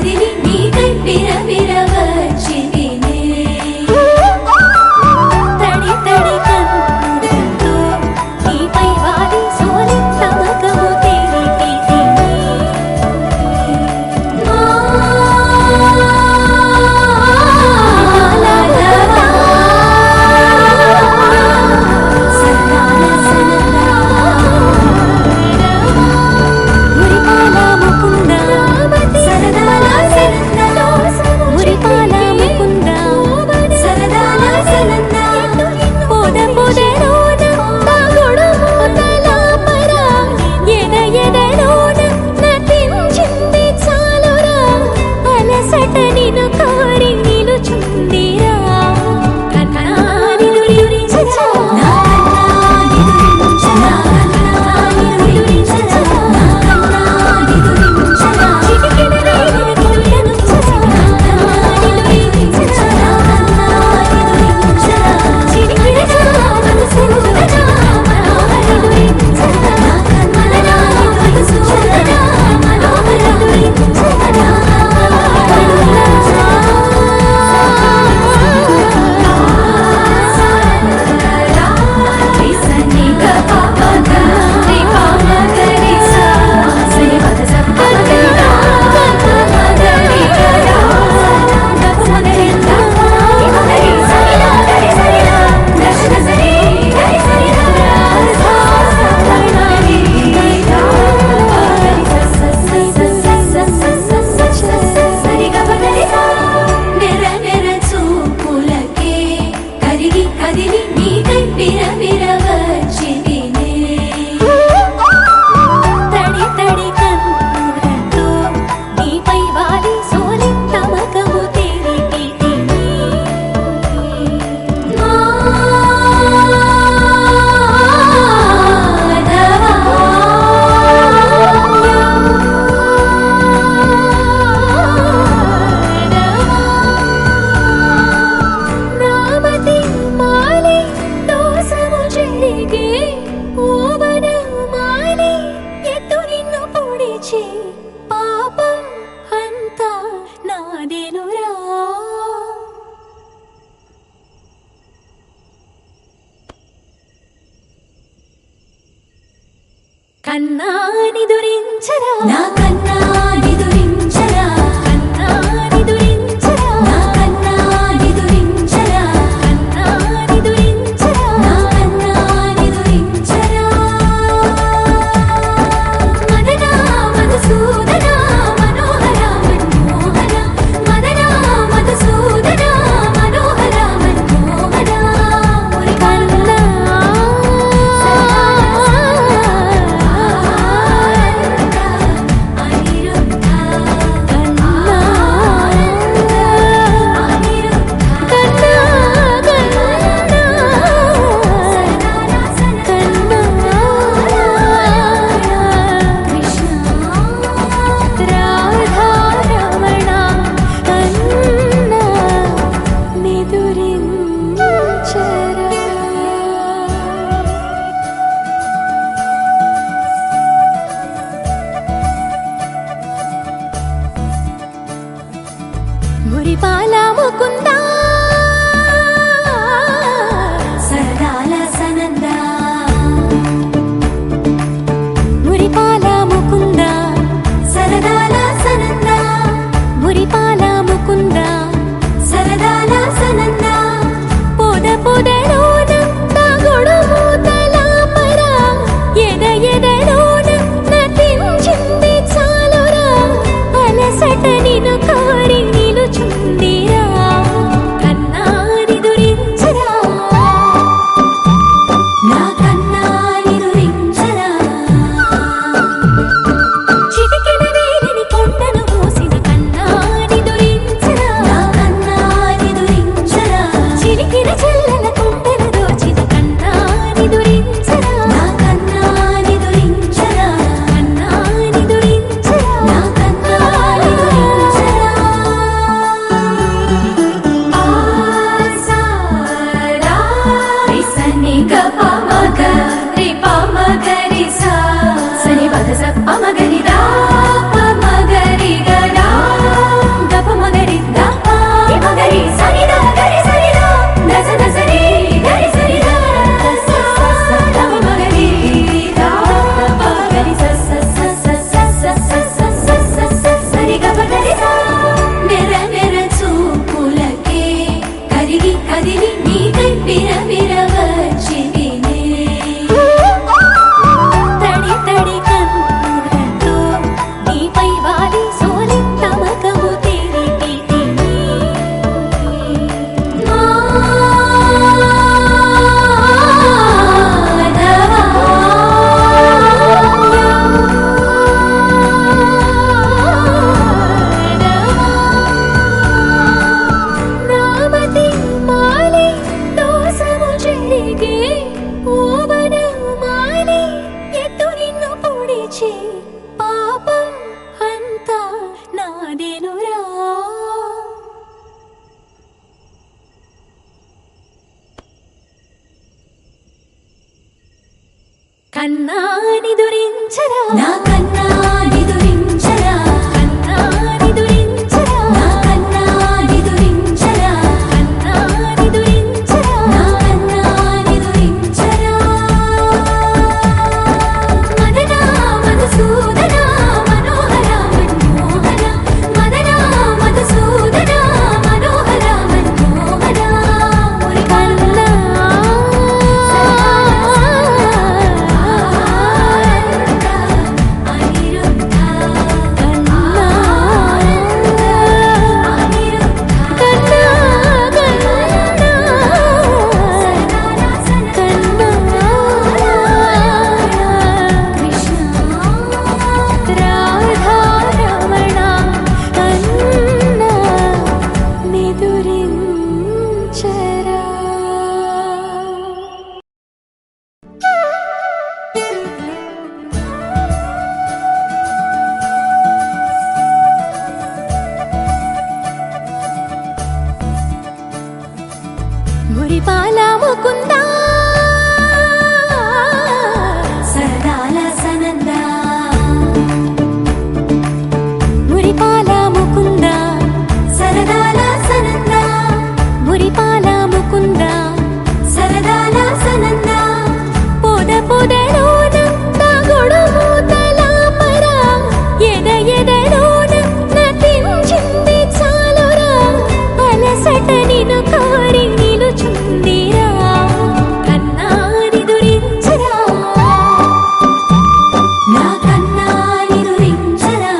కదిలి నీకై విరవిర వచ్చితినే తడి తడి కన్నులతో నీపై వాలి సోలి తమకము తెలిపితినే కన్నాని దురించరా నా కన్నాని దురించరా కన్నాని దురించరా నా కన్నాని దురించరా కన్నాని దురించరా నా కన్నాని దురించరా మదనా మధుసూదనా మనోహర మనోహర మదనా మధుసూదనా మనోహర మనోహర మురి కన్నా మురిపాల ముకుందా సరదాల సనందా మురిపాల ముకుందా సరదాల సనందా మురిపాల ముకుందా సరదాల సనందా పొద పొదలోన తాగుడు మూతల మరా ఎద ఎదలోన నటించింది చాలురా అలసట నిన్ను కోరి నిలుచుందిరా కన్నాని దురించరా నా కన్నాని దురించరా కన్నాని దురించరా నా కన్నాని దురించరా కన్నాని దురించరా నా కన్నాని దురించరా మదనా మధుసూదనా మనోహర మన్మోహర మదనా మధుసూదనా మనోహర మన్మోహర మురి కన్నా మురిపాల ముకుందా సరదాల సనందా మురిపాల ముకుందా సరదాల సనందా మురిపాల ముకుందా సరదాల సనందా పొద పొదలోన నా గొడుమూతల పరా ఎద ఎదలోన నటించింది చాలురా అలసట నిన్ను కోరి నిలుచుందిరా కన్నాని దురించరా నా కన్నాని దురించరా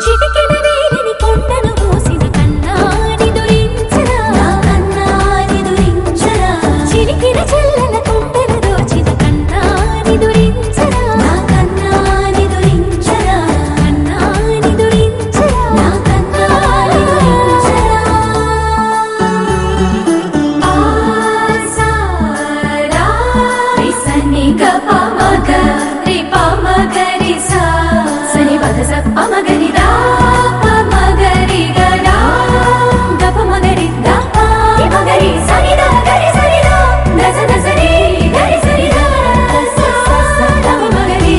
చిటికెన వేలిని కొండను మోసిన కన్నాని దురించరా నా కన్నాని దురించరా చిలికిన చెల్లెల కొండను దోచిన కన్నాని దురించరా నా కన్నాని దురించరా కన్నాని దురించరా నా కన్నాని దురించరా ఆసారా రిసని గప మగ రి ప మగ రి సా సని పద స ప మగ రి దా ప మగ రి గ డా గప మగ రి దా ప రి మగ రి సని దా గ రి సని దా ద స ద స రి గ రి సని దా స స స ద ప మగ రి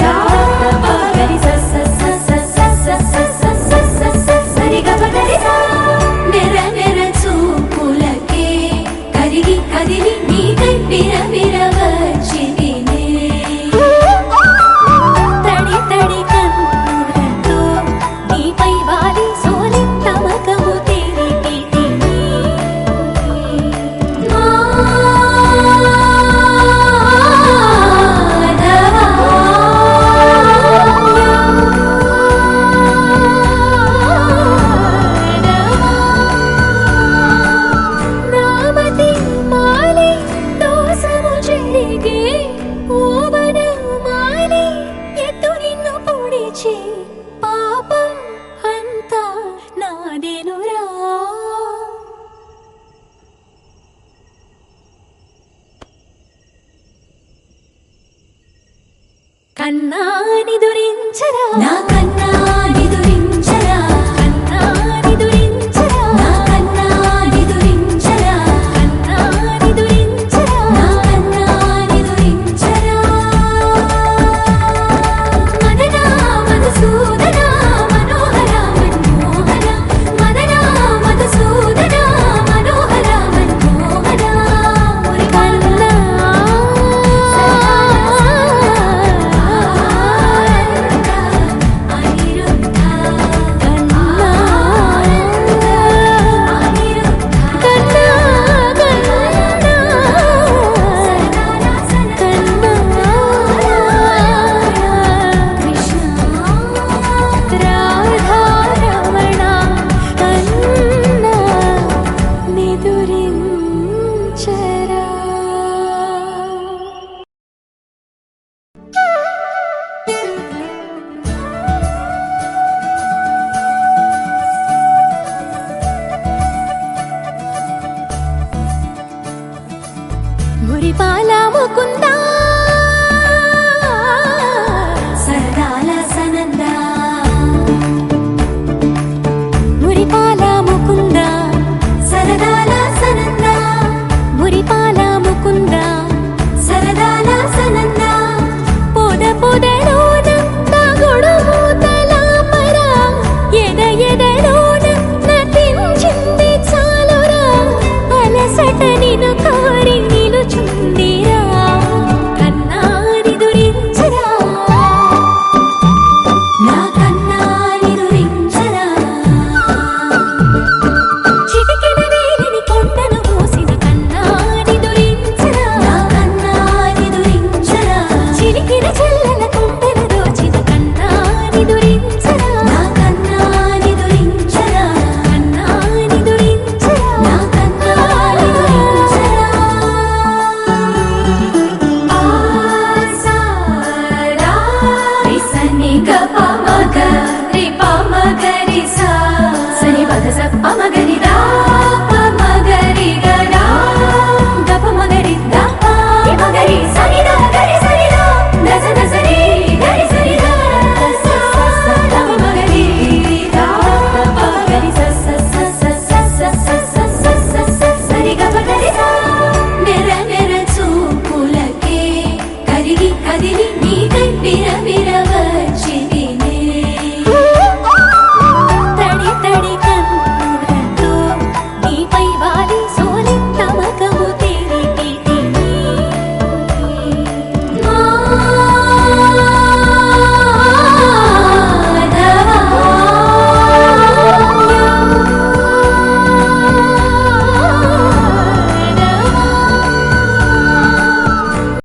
దా ప గ రి స స స స స స స స స స స సరి గ ప గ రి సా నెర నెర చూపులకే కరిగి కదిలి నీకై బిర బిర వచ్చితినే తడి తడి కన్నులతో నీపై వాలి సోలి తమకము తెలిపితిని నామతి మాలి దోసము చెరిగే ఓవన మాలి ఎత్తు నిన్ను పొడిచి పాపం అంతా నాదేనురా కన్నాని దురించరా నా